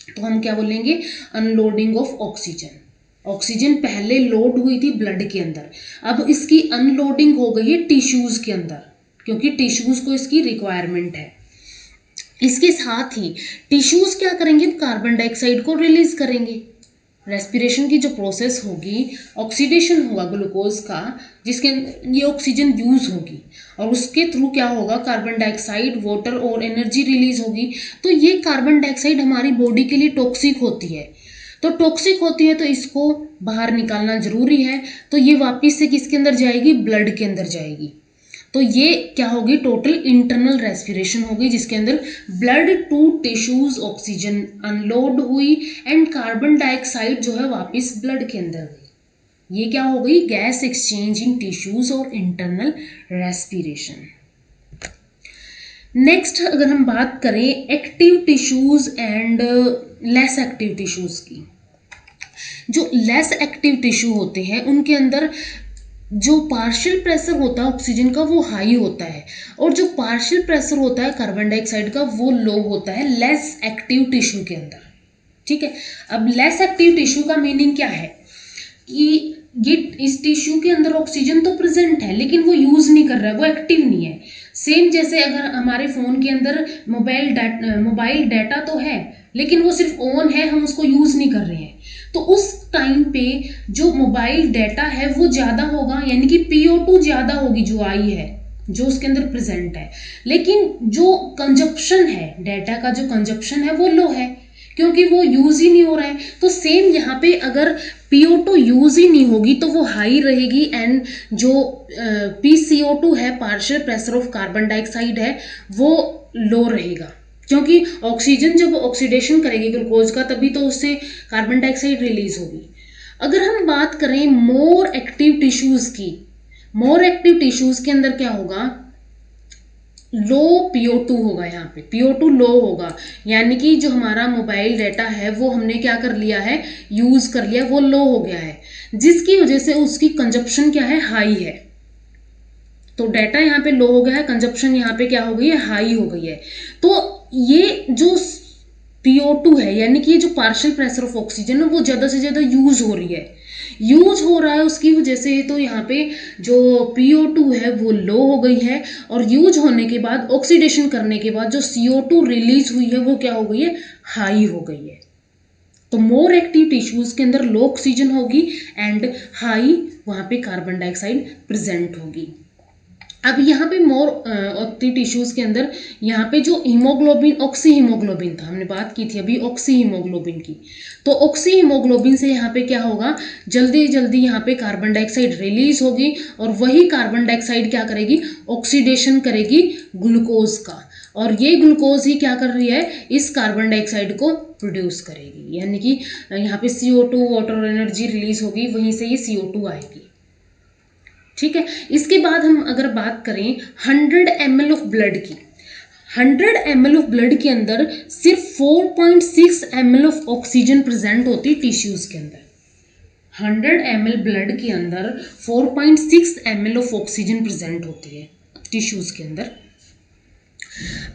तो हम क्या बोलेंगे, अनलोडिंग ऑफ ऑक्सीजन। ऑक्सीजन पहले लोड हुई थी ब्लड के अंदर, अब इसकी अनलोडिंग हो गई है टिश्यूज के अंदर, क्योंकि टिश्यूज को इसकी रिक्वायरमेंट है। इसके साथ ही टिश्यूज क्या करेंगे, कार्बन डाइऑक्साइड को रिलीज करेंगे। रेस्पिरेशन की जो प्रोसेस होगी, ऑक्सीडेशन होगा ग्लूकोज का, जिसके ये ऑक्सीजन यूज होगी, और उसके थ्रू क्या होगा, कार्बन डाइऑक्साइड, वाटर और एनर्जी रिलीज होगी। तो ये कार्बन डाइऑक्साइड हमारी बॉडी के लिए टॉक्सिक होती है, तो टॉक्सिक होती है तो इसको बाहर निकालना जरूरी है। तो ये वापस से किसके अंदर जाएगी, ब्लड के अंदर जाएगी। तो ये क्या होगी, टोटल इंटरनल रेस्पिरेशन होगी, जिसके अंदर blood to tissues oxygen unload हुई एंड कार्बन डाइऑक्साइड जो है वापस ब्लड के अंदर गई। ये क्या हो गई, गैस एक्सचेंज इन टिश्यूज और इंटरनल रेस्पिरेशन। नेक्स्ट अगर हम बात करें active tissues and less active tissues की, जो लेस एक्टिव टिश्यू होते हैं उनके अंदर जो पार्शियल प्रेशर होता है ऑक्सीजन का वो हाई होता है, और जो पार्शियल प्रेशर होता है कार्बन डाइऑक्साइड का वो लो होता है लेस एक्टिव टिश्यू के अंदर। ठीक है, अब लेस एक्टिव टिश्यू का मीनिंग क्या है कि ये इस टिश्यू के अंदर ऑक्सीजन तो प्रेजेंट है लेकिन वो यूज नहीं कर रहा है, वो एक्टिव नहीं है। सेम जैसे अगर हमारे फोन के अंदर मोबाइल डाटा तो है लेकिन वो सिर्फ ऑन है, हम उसको यूज नहीं कर रहे हैं, तो उस टाइम पे जो मोबाइल डाटा है वो ज्यादा होगा, यानी कि PO2 ज्यादा होगी जो आई है, जो उसके अंदर प्रेजेंट है। लेकिन जो कंजप्शन है, डाटा का जो कंजप्शन है वो लो है, क्योंकि वो यूज ही नहीं हो रहा है। तो सेम यहाँ पे अगर PO2 यूज ही नहीं होगी तो वो हाई रहेगी, एंड जो PCO2 है, partial pressure of carbon dioxide है, वो लो रहेगा, क्योंकि ऑक्सीजन जब ऑक्सीडेशन करेगी ग्लूकोज का तभी तो उससे कार्बन डाइऑक्साइड रिलीज होगी। अगर हम बात करें मोर एक्टिव टिश्यूज की, मोर एक्टिव टिश्यूज के अंदर क्या होगा, लो PO2 होगा, यहाँ पे PO2 लो होगा, यानी कि जो हमारा मोबाइल डाटा है वो हमने क्या कर लिया है, यूज कर लिया, वो लो हो गया है, जिसकी वजह से उसकी कंजप्शन क्या है, हाई है। तो डाटा यहाँ पे लो हो गया है, कंजप्शन यहाँ पे क्या हो गई है, हाई हो गई है। तो ये जो PO2 है, यानी कि ये जो पार्शियल प्रेशर ऑफ ऑक्सीजन है वो ज़्यादा से ज़्यादा यूज हो रही है, यूज हो रहा है उसकी वजह से। तो यहाँ पे जो PO2 है वो लो हो गई है, और यूज होने के बाद ऑक्सीडेशन करने के बाद जो CO2 रिलीज हुई है वो क्या हो गई है, हाई हो गई है। तो मोर एक्टिव टिश्यूज के अंदर लो ऑक्सीजन होगी एंड हाई वहाँ पे कार्बन डाइऑक्साइड प्रेजेंट होगी। अब यहाँ पे मोर एक्टिव टिश्यूज के अंदर यहाँ पे जो हीमोग्लोबिन, ऑक्सी हीमोग्लोबिन था, हमने बात की थी अभी ऑक्सी हीमोग्लोबिन की। तो ऑक्सी हीमोग्लोबिन से यहाँ पे क्या होगा, जल्दी जल्दी यहाँ पे कार्बन डाइऑक्साइड रिलीज होगी, और वही कार्बन डाइऑक्साइड क्या करेगी, ऑक्सीडेशन करेगी ग्लूकोज का, और ये ग्लूकोज ही क्या कर रही है, इस कार्बन डाइऑक्साइड को प्रोड्यूस करेगी, यानी कि यहाँ पे CO2 वाटर एनर्जी रिलीज होगी, वहीं से ये CO2 आएगी। ठीक है। इसके बाद हम अगर बात करें 100 ml ऑफ ब्लड की, 100 ml ऑफ ब्लड के अंदर सिर्फ 4.6 ml ऑफ ऑक्सीजन प्रेजेंट होती है टिश्यूज के अंदर। 100 ml ब्लड के अंदर 4.6 ml ऑफ ऑक्सीजन प्रेजेंट होती है टिश्यूज के अंदर।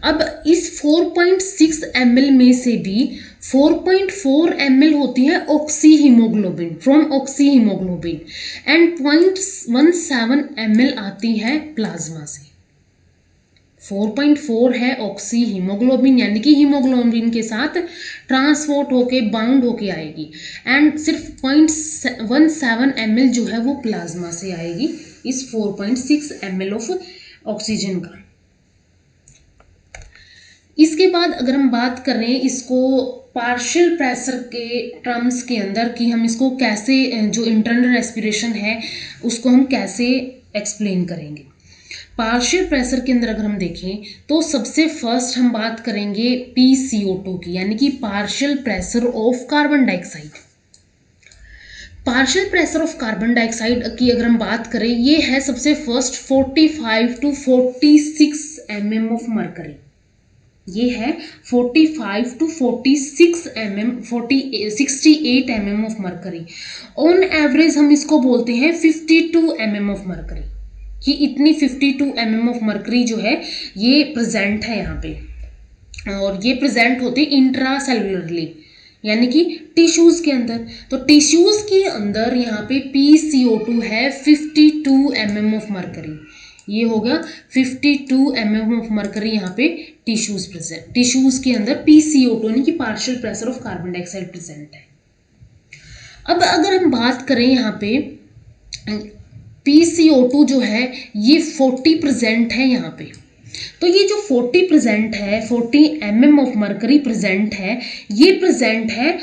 अब इस 4.6 ml में से भी 4.4 ml होती है oxy haemoglobin, from oxy haemoglobin, and 0.17 ml आती है प्लाज्मा से। 4.4 है ऑक्सी हीमोग्लोबिन, यानी कि हीमोग्लोबिन के साथ ट्रांसपोर्ट होके बाउंड होके आएगी, एंड सिर्फ 0.17 ml जो है वो प्लाज्मा से आएगी इस 4.6 ml ऑफ ऑक्सीजन का। इसके बाद अगर हम बात करें इसको पार्शियल प्रेशर के टर्म्स के अंदर कि हम इसको कैसे, जो इंटरनल रेस्पिरेशन है उसको हम कैसे एक्सप्लेन करेंगे। पार्शियल प्रेशर के अंदर अगर हम देखें तो सबसे फर्स्ट हम बात करेंगे PCO2 की, यानी कि partial pressure of carbon dioxide. Partial pressure of carbon dioxide की अगर हम बात करें, ये है सबसे first 45 to 46 mm of mercury. ये है 45 to 46 mm, 68 mm of mercury. On average हम इसको बोलते हैं 52 mm ऑफ मरकरी, कि इतनी 52 mm ऑफ मरकरी जो है ये प्रेजेंट है यहाँ पे, और ये प्रेजेंट होते इंट्रा सेलुलरली, यानी कि टिश्यूज के अंदर। तो टिश्यूज के अंदर यहाँ पे PCO2 है 52 mm ऑफ मरकरी, ये हो गया 52 mm ऑफ मरकरी यहाँ पे टिश्यूज प्रेजेंट, टिश्यूज के अंदर PCO2 यानी कि partial pressure of carbon dioxide present है। अब अगर हम बात करें यहाँ पे PCO2 जो है ये 40 प्रेजेंट है यहाँ पे। तो ये जो 40 प्रेजेंट है, 40 mm ऑफ मरकरी प्रेजेंट है, ये प्रेजेंट है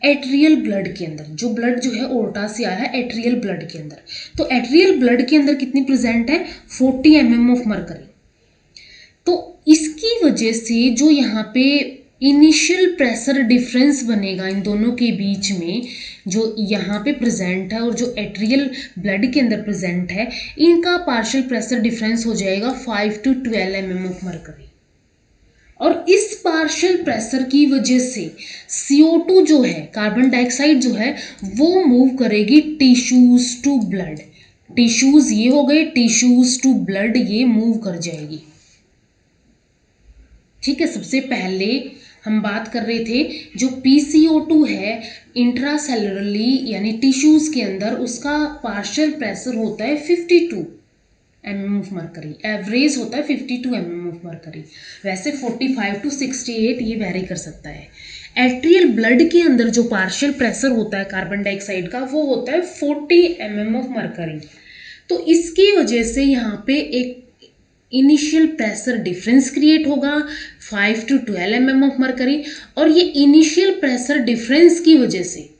एट्रियल ब्लड के अंदर। जो ब्लड जो है ओर्टा से आया है एट्रियल ब्लड के अंदर। तो एट्रियल ब्लड के अंदर कितनी प्रेजेंट है, 40 mm ऑफ मरकरी। तो इसकी वजह से जो यहाँ पे इनिशियल प्रेशर डिफरेंस बनेगा इन दोनों के बीच में, जो यहाँ पे प्रेजेंट है और जो एट्रियल ब्लड के अंदर प्रेजेंट है, इनका पार्शियल प्रेशर डिफरेंस हो जाएगा 5 to 12 mm ऑफ मरकरी। और इस पार्शियल प्रेशर की वजह से CO2 जो है, कार्बन डाइऑक्साइड जो है, वो मूव करेगी टिश्यूज टू ब्लड। टिश्यूज ये हो गए, टिश्यूज टू ब्लड ये मूव कर जाएगी। ठीक है। सबसे पहले हम बात कर रहे थे जो PCO2 है इंट्रासेलुलरली यानी टिश्यूज के अंदर, उसका पार्शियल प्रेशर होता है 52 mm ऑफ मरकरी, एवरेज होता है 52 mm ऑफ मरकरी। वैसे 45 to 68 ये वेरी कर सकता है। एट्रियल ब्लड के अंदर जो पार्शियल प्रेशर होता है कार्बन डाइऑक्साइड का, वो होता है 40 mm ऑफ मरकरी। तो इसकी वजह से यहाँ पे एक इनिशियल प्रेशर डिफरेंस क्रिएट होगा 5 to 12 mm ऑफ मरकरी, और ये इनिशियल प्रेशर डिफरेंस की वजह से,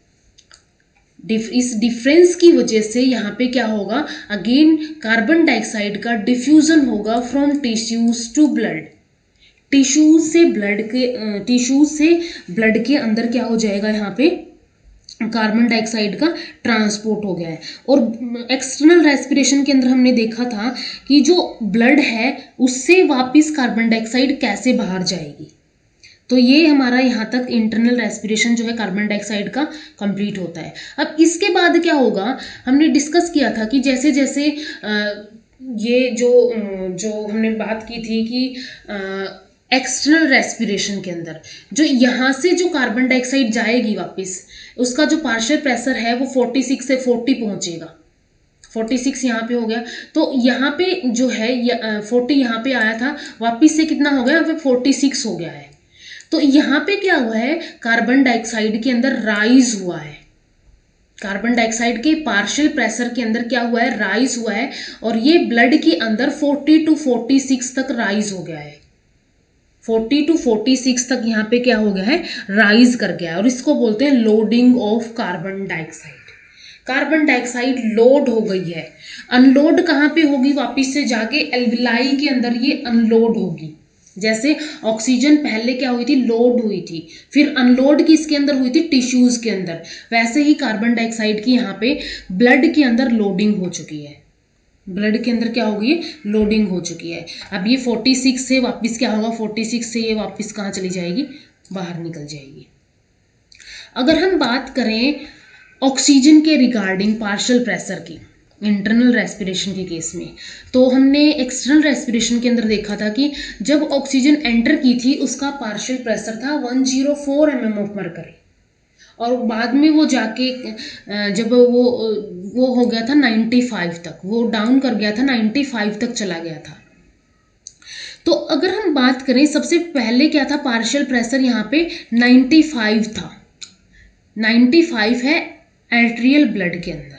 इस डिफरेंस की वजह से यहाँ पे क्या होगा, अगेन कार्बन डाइऑक्साइड का डिफ्यूजन होगा from tissues to blood. Tissues से ब्लड के अंदर क्या हो जाएगा, यहाँ पे कार्बन डाइऑक्साइड का ट्रांसपोर्ट हो गया है। और एक्सटर्नल रेस्पिरेशन के अंदर हमने देखा था कि जो ब्लड है उससे वापस कार्बन डाइऑक्साइड कैसे बाहर जाएगी। तो ये हमारा यहाँ तक इंटरनल रेस्पिरेशन जो है कार्बन डाइऑक्साइड का कंप्लीट होता है। अब इसके बाद क्या होगा, हमने डिस्कस किया था कि जैसे जैसे ये जो हमने बात की थी कि एक्सटर्नल रेस्पिरेशन के अंदर जो यहाँ से जो कार्बन डाइऑक्साइड जाएगी वापस, उसका जो पार्शियल प्रेशर है वो 46 से 40 पहुंचेगा। 46 यहाँ पे हो गया, तो यहाँ पे जो है 40 यहाँ पे आया था, वापस से कितना हो गया, यहाँ पे 46 हो गया है। तो यहाँ पे क्या हुआ है, कार्बन डाइऑक्साइड के अंदर राइज हुआ है। कार्बन डाइऑक्साइड के पार्शियल प्रेशर के अंदर क्या हुआ है, राइज हुआ है। और ये ब्लड के अंदर 40 to 46 तक राइज हो गया है। 40 to 46 तक यहाँ पे क्या हो गया है, राइज कर गया है। और इसको बोलते हैं loading of carbon dioxide. Carbon dioxide load हो गई है। अनलोड कहाँ पे होगी, वापिस से जाके एल्विलाई के अंदर ये अनलोड होगी। जैसे ऑक्सीजन पहले क्या हुई थी, लोड हुई थी, फिर अनलोड किसके अंदर हुई थी, टिश्यूज के अंदर। वैसे ही कार्बन डाइऑक्साइड की यहाँ पे ब्लड के अंदर लोडिंग हो चुकी है। ब्लड के अंदर क्या हो गई है, लोडिंग हो चुकी है। अब ये 46 से वापस क्या होगा, 46 से ये वापस कहाँ चली जाएगी, बाहर निकल जाएगी। अगर हम बात करें ऑक्सीजन के रिगार्डिंग पार्शियल प्रेशर की इंटरनल रेस्पिरेशन के केस में, तो हमने एक्सटर्नल रेस्पिरेशन के अंदर देखा था कि जब ऑक्सीजन एंटर की थी उसका पार्शियल प्रेशर था 104 mm ऑफ मरकरी, और बाद में वो जाके जब वो हो गया था 95 तक, वो डाउन कर गया था, 95 तक चला गया था। तो अगर हम बात करें, सबसे पहले क्या था, पार्शियल प्रेशर यहाँ पे 95 था। 95 है आर्टेरियल ब्लड के अंदर।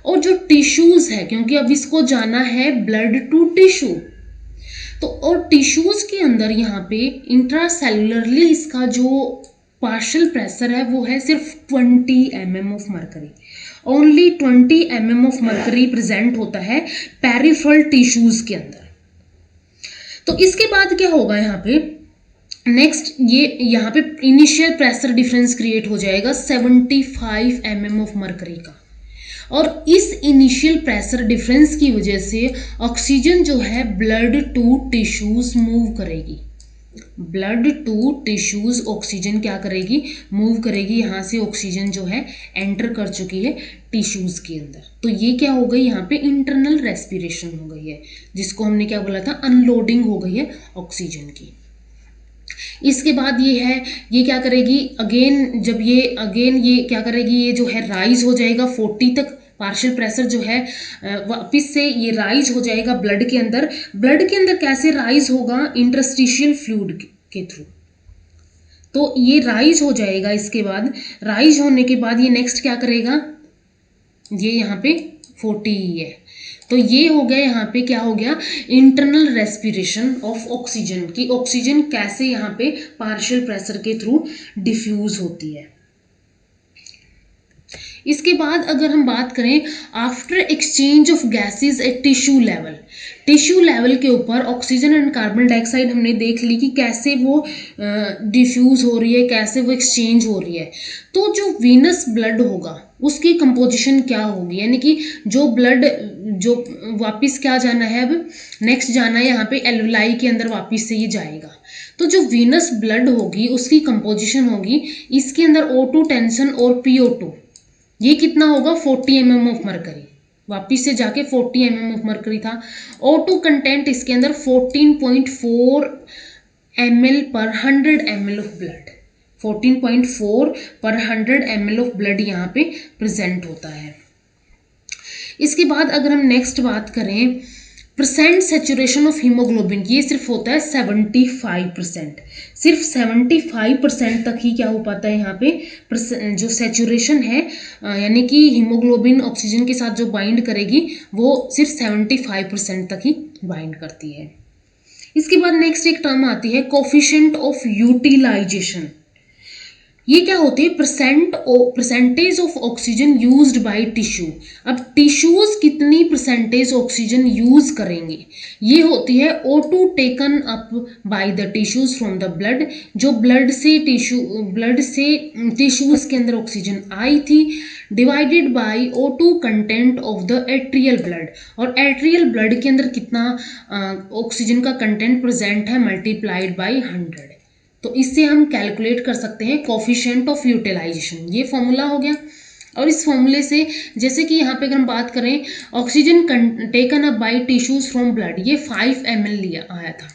और जो टिश्यूज है, क्योंकि अब इसको जाना है ब्लड टू टिश्यू, तो और टिश्यूज के अंदर यहाँ पे इंट्रासेलुलरली इसका जो पार्शियल प्रेशर है वो है सिर्फ 20 mm of mercury. Only 20 mm of mercury present होता है पेरिफेरल टिश्यूज के अंदर। तो इसके बाद क्या होगा, यहाँ पे नेक्स्ट ये यहाँ पे इनिशियल प्रेशर डिफरेंस क्रिएट हो जाएगा 75 mm ऑफ मरकरी का। और इस इनिशियल प्रेशर डिफरेंस की वजह से ऑक्सीजन जो है ब्लड टू टिश्यूज मूव करेगी। ब्लड टू टिश्यूज ऑक्सीजन क्या करेगी, मूव करेगी। यहाँ से ऑक्सीजन जो है एंटर कर चुकी है टिश्यूज के अंदर। तो ये क्या हो गई, यहाँ पे इंटरनल रेस्पिरेशन हो गई है, जिसको हमने क्या बोला था, अनलोडिंग हो गई है ऑक्सीजन की। इसके बाद ये है, ये क्या करेगी अगेन, जब ये अगेन ये क्या करेगी, ये जो है राइज हो जाएगा 40 तक। पार्शियल प्रेशर जो है वापिस से ये राइज हो जाएगा ब्लड के अंदर। ब्लड के अंदर कैसे राइज होगा, इंटरस्टिशियल फ्लूइड के थ्रू। तो ये राइज हो जाएगा। इसके बाद राइज होने के बाद ये नेक्स्ट क्या करेगा, ये यहाँ पे 40 ही है। तो ये हो गया, यहाँ पे क्या हो गया, इंटरनल रेस्पिरेशन ऑफ ऑक्सीजन की ऑक्सीजन कैसे यहाँ पे पार्शियल प्रेशर के थ्रू डिफ्यूज होती है। इसके बाद अगर हम बात करें after exchange of gases at tissue level, tissue level के ऊपर ऑक्सीजन एंड कार्बन डाइऑक्साइड हमने देख ली कि कैसे वो डिफ्यूज हो रही है, कैसे वो एक्सचेंज हो रही है। तो जो वीनस ब्लड होगा उसकी कंपोजिशन क्या होगी, यानी कि जो ब्लड जो वापस क्या जाना है, अब नेक्स्ट जाना है यहाँ पे एल्वुलाई के अंदर, वापस से ये जाएगा। तो जो वीनस ब्लड होगी उसकी कंपोजिशन होगी, इसके अंदर O2 टेंशन और PO2, ये कितना होगा 40 mm ऑफ मरकरी, वापिस से जाके 40 mm ऑफ मरकरी था। O2 कंटेंट इसके अंदर 14.4 ml पर 100 ml ऑफ ब्लड, 14.4 पर 100 ml ऑफ ब्लड यहाँ पे प्रेजेंट होता है। इसके बाद अगर हम नेक्स्ट बात करें परसेंट सेचुरेशन ऑफ हीमोग्लोबिन, ये सिर्फ होता है 75%, सिर्फ 75% तक ही क्या हो पाता है यहाँ पे जो सेचुरेशन है, यानी कि हीमोग्लोबिन ऑक्सीजन के साथ जो बाइंड करेगी वो सिर्फ 75% तक ही बाइंड करती है। इसके बाद नेक्स्ट एक टर्म आती है कोफिशिएंट ऑफ यूटिलाइजेशन। ये क्या होती है, percentage of oxygen used by tissue. अब टिश्यूज कितनी परसेंटेज ऑक्सीजन यूज करेंगे, ये होती है O2 taken up by the tissues from the blood. जो ब्लड से टिश्यूज के अंदर ऑक्सीजन आई थी, divided by O2 content of the atrial blood, और एट्रियल ब्लड के अंदर कितना ऑक्सीजन का कंटेंट प्रेजेंट है, मल्टीप्लाइड बाय 100। तो इससे हम कैलकुलेट कर सकते हैं कोफिशिएंट ऑफ यूटिलाइजेशन। ये फॉर्मूला हो गया। और इस फॉर्मूले से, जैसे कि यहाँ पे अगर हम बात करें, oxygen taken up by tissues from blood, ये 5 ml लिया आया था।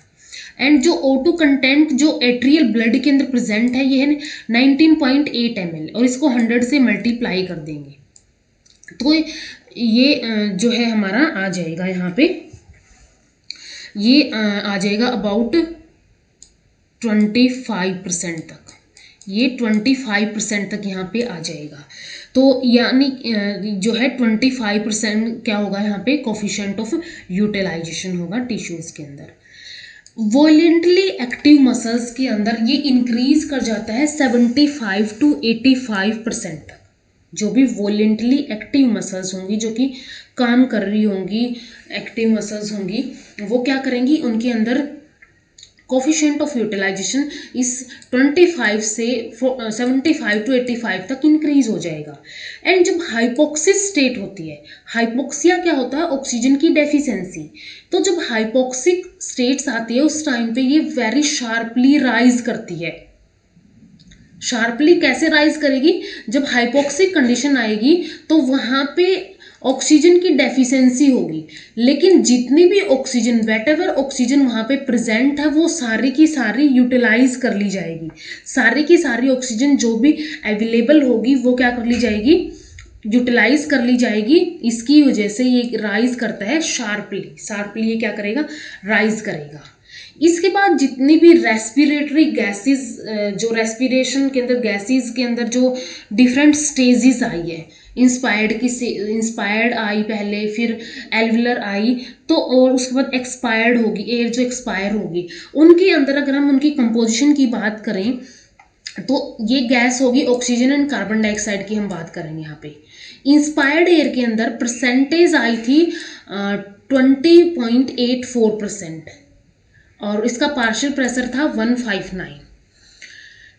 एंड जो O2 कंटेंट जो एट्रियल ब्लड के अंदर प्रेजेंट है, ये है 19.8 ml, और इसको 100 से मल्टीप्लाई कर देंगे तो ये जो है हमारा आ जाएगा, यहाँ पे ये आ जाएगा अबाउट 25% तक। ये 25% तक यहाँ पे आ जाएगा। तो यानी जो है 25% क्या होगा, यहाँ पे कोफिशिएंट ऑफ यूटिलाइजेशन होगा टिश्यूज के अंदर। वॉलेंटली एक्टिव मसल्स के अंदर ये इंक्रीज कर जाता है 75 to 85% तक। जो भी वॉलेंटली एक्टिव मसल्स होंगी, जो कि काम कर रही होंगी, एक्टिव मसल्स होंगी, वो क्या करेंगी, उनके अंदर कोफिशिएंट ऑफ यूटिलाइजेशन इस 25 से 75 to 85 तक इंक्रीज हो जाएगा। एंड जब हाइपोक्सिस स्टेट होती है, हाइपोक्सिया क्या होता है, ऑक्सीजन की डेफिशिएंसी। तो जब हाइपोक्सिक स्टेट्स आती है, उस टाइम पे ये वेरी शार्पली राइज करती है। शार्पली कैसे राइज करेगी, जब हाइपोक्सिक कंडीशन आएगी तो वहां पे ऑक्सीजन की डेफिशिएंसी होगी, लेकिन जितनी भी ऑक्सीजन, वेटेवर ऑक्सीजन वहां पे प्रेजेंट है, वो सारी की सारी यूटिलाइज कर ली जाएगी। सारी की सारी ऑक्सीजन जो भी अवेलेबल होगी, वो क्या कर ली जाएगी, यूटिलाइज कर ली जाएगी। इसकी वजह से ये राइज करता है शार्पली ये क्या करेगा, राइज करेगा। इसके बाद जितनी भी रेस्पिरेटरी गैसेस, जो रेस्पिरेशन के अंदर गैसेस के अंदर जो डिफरेंट स्टेजेस आई है, इंस्पायर्ड आई पहले, फिर एल्वुलर आई, तो और उसके बाद एक्सपायर्ड होगी, एयर जो एक्सपायर होगी, उनके अंदर अगर हम उनकी कंपोजिशन की बात करें तो ये गैस होगी ऑक्सीजन एंड कार्बन डाइऑक्साइड की हम बात करेंगे। यहाँ पे इंस्पायर्ड एयर के अंदर परसेंटेज आई थी 20.84%, और इसका पार्शियल प्रेशर था 159।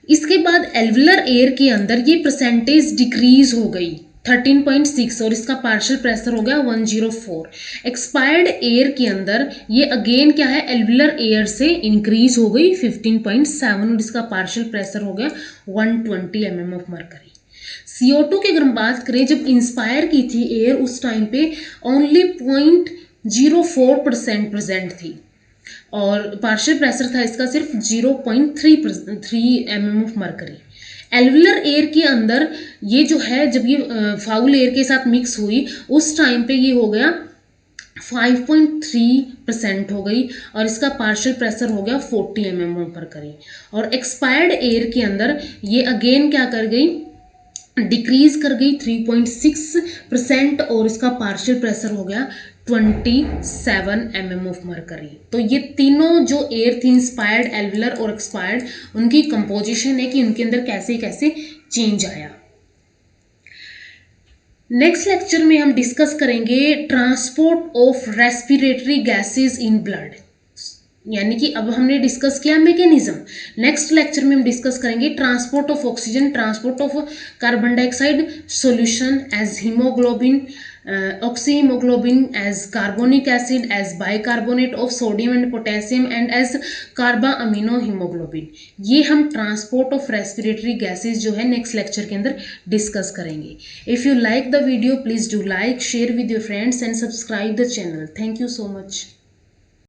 इसके बाद एल्वुलर एयर के अंदर ये परसेंटेज डिक्रीज हो गई 13.6, और इसका पार्शियल प्रेशर हो गया 104। एक्सपायर्ड एयर के अंदर ये अगेन क्या है, एल्वुलर एयर से इंक्रीज हो गई 15.7, और इसका पार्शियल प्रेशर हो गया 120 mm ऑफ मरकरी। CO2 की अगर हम बात करें, जब इंस्पायर की थी एयर, उस टाइम पे ओनली 0.04% प्रेजेंट थी, और पार्शियल प्रेशर था इसका सिर्फ 0.3 mm of mercury. Alveolar air के अंदर ये जो है, जब ये फाउल एयर के साथ मिक्स हुई, उस टाइम पे ये हो गया 5.3% हो गई, और इसका पार्शियल प्रेशर हो गया 40 mm ऑफ मरकरी। और एक्सपायर्ड एयर के अंदर ये अगेन क्या कर गई, डिक्रीज कर गई 3.6%, और इसका पार्शियल प्रेशर हो गया 27 mm ऑफ मरकरी। तो ये तीनों जो एयर थी, इंस्पायर्ड, एल्वुलर और एक्सपायर्ड, उनकी कंपोजिशन है कि उनके अंदर कैसे कैसे चेंज आया। नेक्स्ट लेक्चर में हम डिस्कस करेंगे transport of respiratory gases in blood, यानी कि अब हमने डिस्कस किया मैकेनिज्म। नेक्स्ट लेक्चर में हम डिस्कस करेंगे transport of oxygen, transport of carbon dioxide solution as haemoglobin, oxyhaemoglobin as carbonic acid, as bicarbonate of sodium and potassium, and as carbamino haemoglobin. ये हम ट्रांसपोर्ट ऑफ रेस्पिरेटरी गैसेज जो है नेक्स्ट लेक्चर के अंदर डिस्कस करेंगे। If you like the video, please do like, share with your friends and subscribe the channel. Thank you so much.